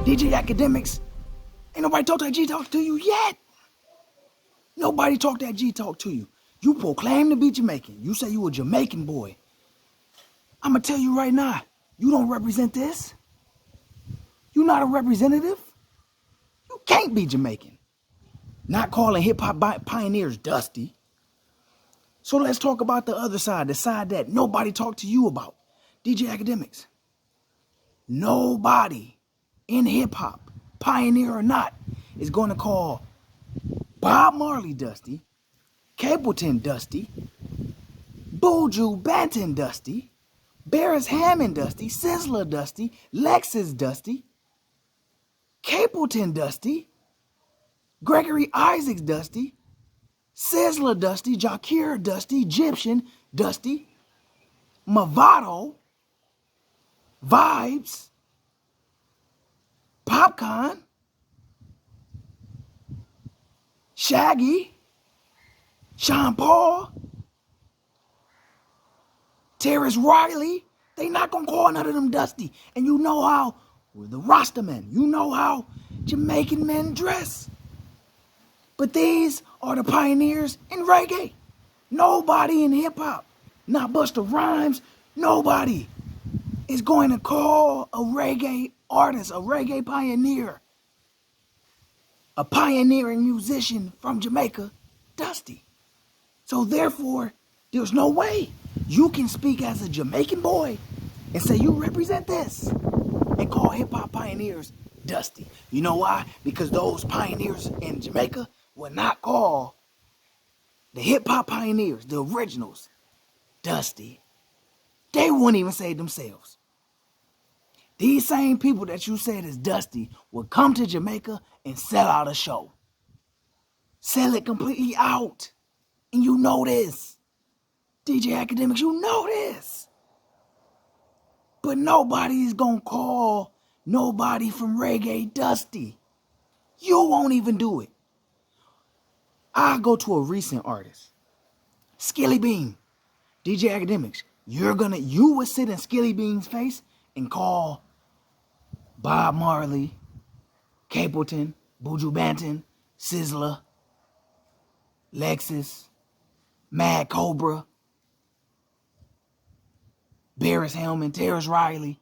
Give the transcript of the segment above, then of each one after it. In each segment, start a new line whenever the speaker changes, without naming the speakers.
DJ Akademiks, ain't nobody talk that G-Talk to you yet. Nobody talk that G-Talk to you. You proclaim to be Jamaican. You say you a Jamaican boy. I'ma tell you right now, you don't represent this. You not a representative. You can't be Jamaican. Not calling hip-hop pioneers dusty. So let's talk about the other side, the side that nobody talked to you about. DJ Akademiks. Nobody in hip-hop, pioneer or not, is going to call Bob Marley dusty, Capelton dusty, Buju Banton dusty, Beres Hammond dusty, Sizzla dusty, Lexxus dusty, Capelton dusty, Gregory Isaacs dusty, Sizzla dusty, Jah Cure dusty, Gyptian dusty, Mavado, Vybz, Popcorn, Shaggy, Sean Paul, Tarrus Riley. They not gonna call none of them dusty. And you know how we're the Rasta men. You know how Jamaican men dress. But these are the pioneers in reggae. Nobody in hip hop, not Busta Rhymes, nobody is going to call a reggae artist, a reggae pioneer, a pioneering musician from Jamaica, dusty. So therefore, there's no way you can speak as a Jamaican boy and say you represent this and call hip-hop pioneers dusty. You know why? Because those pioneers in Jamaica would not call the hip-hop pioneers, the originals, dusty. They wouldn't even say it themselves. These same people that you said is dusty would come to Jamaica and sell out a show. Sell it completely out. And you know this. DJ Akademiks, you know this. But nobody is going to call nobody from reggae dusty. You won't even do it. I go to a recent artist, Skilly Bean. DJ Akademiks, you would sit in Skilly Bean's face and call Bob Marley, Capelton, Buju Banton, Sizzla, Lexxus, Mad Cobra, Beres Hammond, Tarrus Riley,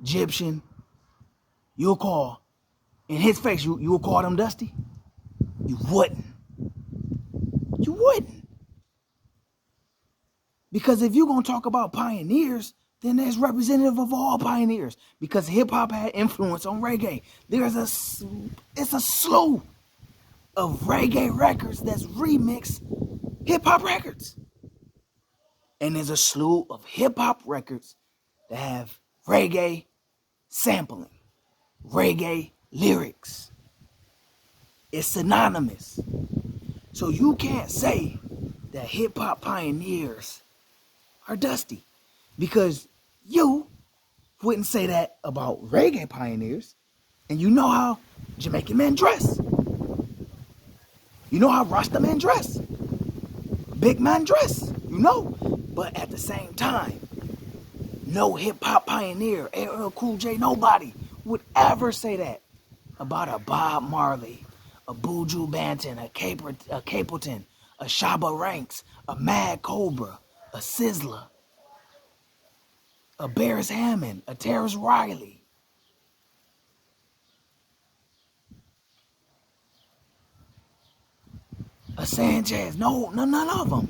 Gyptian. You'll call, in his face, you will call them dusty? You wouldn't. You wouldn't. Because if you're going to talk about pioneers, then there's representative of all pioneers. Because hip-hop had influence on reggae. It's a slew of reggae records that's remixed hip-hop records. And there's a slew of hip-hop records that have reggae sampling, reggae lyrics. It's synonymous. So you can't say that hip-hop pioneers are dusty, because you wouldn't say that about reggae pioneers. And you know how Jamaican men dress. You know how Rasta men dress. Big man dress. You know. But at the same time, no hip-hop pioneer, LL Cool J, nobody would ever say that about a Bob Marley, a Buju Banton, a Capelton, a Shabba Ranks, a Mad Cobra, a Sizzla, a Beres Hammond, a Tarrus Riley. A Sanchez, no, none of them.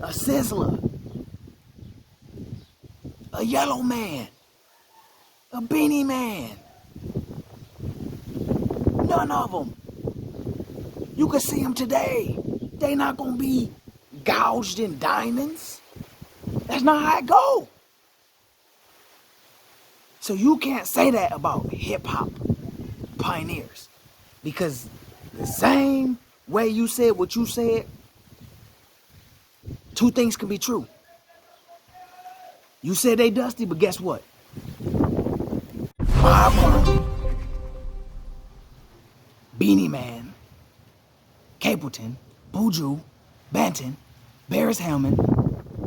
A Sizzla, a Yellow Man, a Beenie Man. None of them. You can see them today. They not gonna be gouged in diamonds. That's not how it go. So you can't say that about hip-hop pioneers. Because the same way you said what you said, two things can be true. You said they dusty, but guess what? Bob Marley, Beenie Man, Capelton, Buju Banton, Beres Hammond,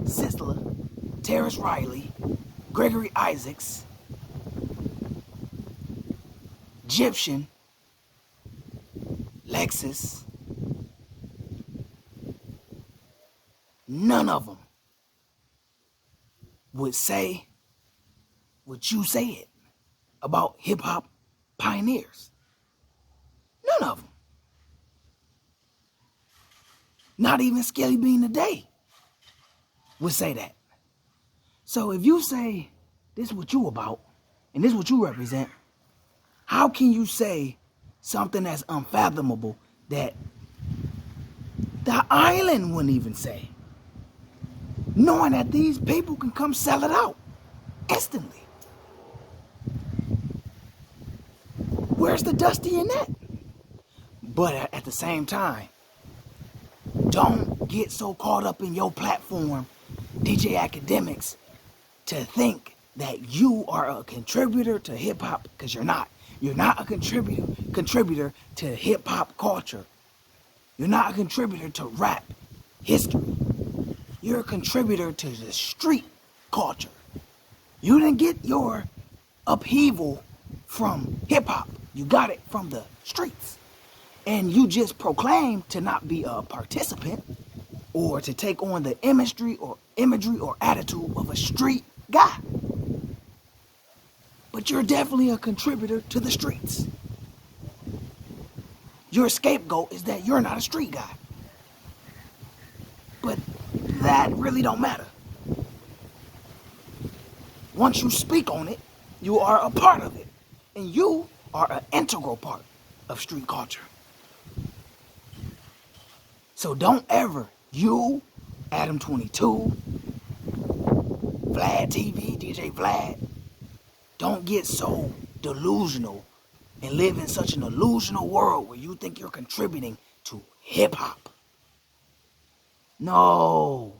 Sizzla, Tarrus Riley, Gregory Isaacs, Gyptian, Lexxus, none of them would say what you said about hip-hop pioneers. None of them. Not even Skelly Bean today would say that. So if you say this is what you about and this is what you represent, how can you say something that's unfathomable that the island wouldn't even say, knowing that these people can come sell it out instantly? Where's the dusty in that? But at the same time, don't get so caught up in your platform, DJ Akademiks, to think that you are a contributor to hip-hop, because you're not. You're not a contributor to hip-hop culture. You're not a contributor to rap history. You're a contributor to the street culture. You didn't get your upheaval from hip-hop. You got it from the streets. And you just proclaim to not be a participant or to take on the imagery or attitude of a street guy. But you're definitely a contributor to the streets. Your scapegoat is that you're not a street guy. But that really don't matter. Once you speak on it, you are a part of it. And you are an integral part of street culture. So don't ever, you, Adam 22, Vlad TV, DJ Vlad, don't get so delusional and live in such an illusional world where you think you're contributing to hip-hop. No.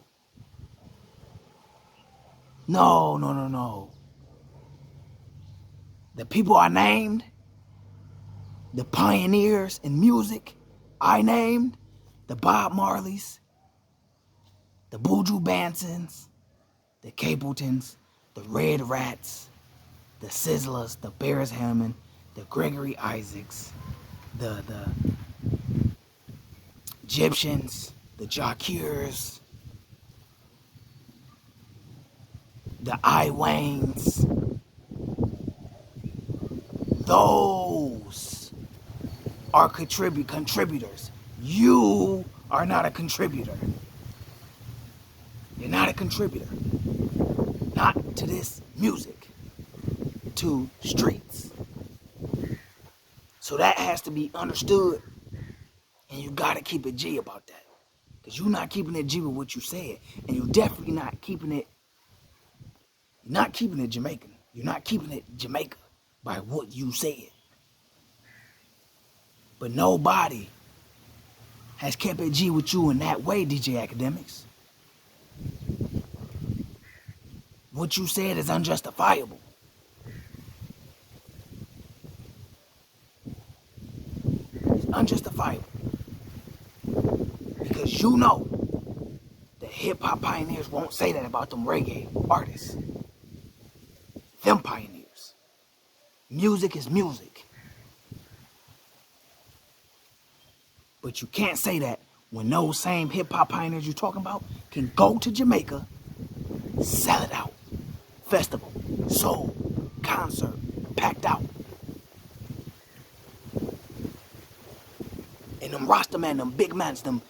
No. The people I named, the pioneers in music I named, the Bob Marleys, the Buju Bantons, the Capeltons, the Red Rats, the Sizzlas, the Beres Hammond, the Gregory Isaacs, the Gyptians, the Jah Cures, the Waynes. Those are contributors. You are not a contributor. You're not a contributor. Not to this music. To streets. So that has to be understood. And you gotta keep it G about that. Because you're not keeping it G with what you said. And you're definitely not keeping it. You're not keeping it Jamaican. You're not keeping it Jamaica by what you said. But nobody has kept it G with you in that way, DJ Akademiks. What you said is unjustifiable. It's unjustifiable. Because you know that hip-hop pioneers won't say that about them reggae artists. Them pioneers. Music is music. But you can't say that when those same hip-hop pioneers you're talking about can go to Jamaica, sell it out. Festival, sold, concert, packed out. And them Rasta men, them big men, them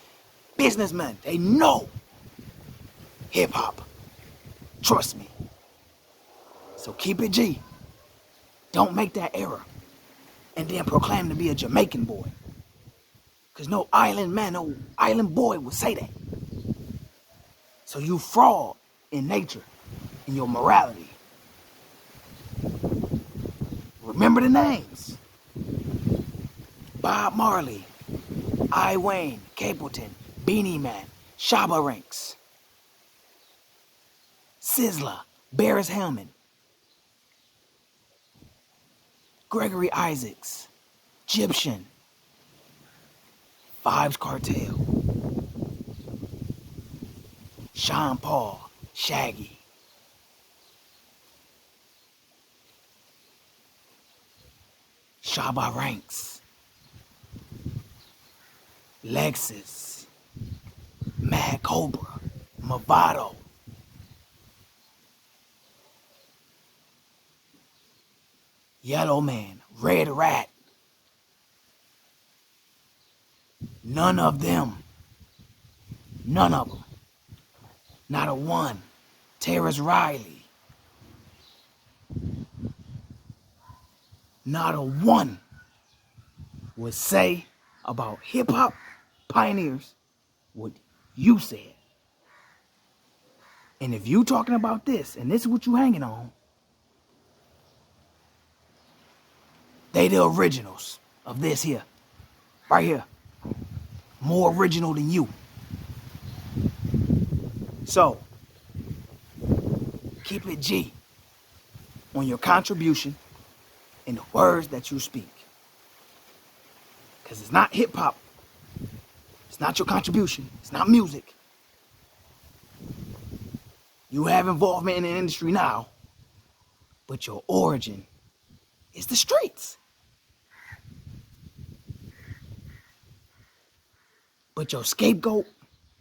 businessmen, they know hip-hop. Trust me. So keep it G. Don't make that error. And then proclaim to be a Jamaican boy. Because no island man, no island boy would say that. So you fraud in nature, in your morality. Remember the names. Bob Marley, Wayne, Capelton, Beenie Man, Shabba Ranks, Sizzla, Beres Hammond, Gregory Isaacs, Gyptian, Vybz Kartel, Sean Paul, Shaggy, Shabba Ranks, Lexxus, Cobra, Mavado, Yellow Man, Red Rat. None of them, not a one, Tarrus Riley, not a one would say about hip-hop pioneers what you said. And if you talking about this, and this is what you hanging on, they the originals of this here, right here. More original than you. So, keep it G on your contribution and the words that you speak. Because it's not hip-hop. It's not your contribution. It's not music. You have involvement in the industry now, but your origin is the streets. But your scapegoat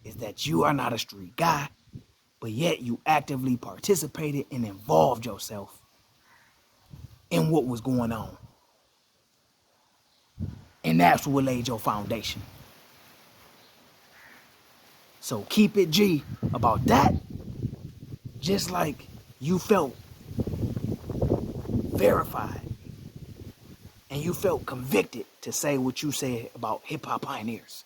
is that you are not a street guy, but yet you actively participated and involved yourself in what was going on. And that's what laid your foundation. So keep it G about that, just like you felt verified and you felt convicted to say what you said about hip-hop pioneers.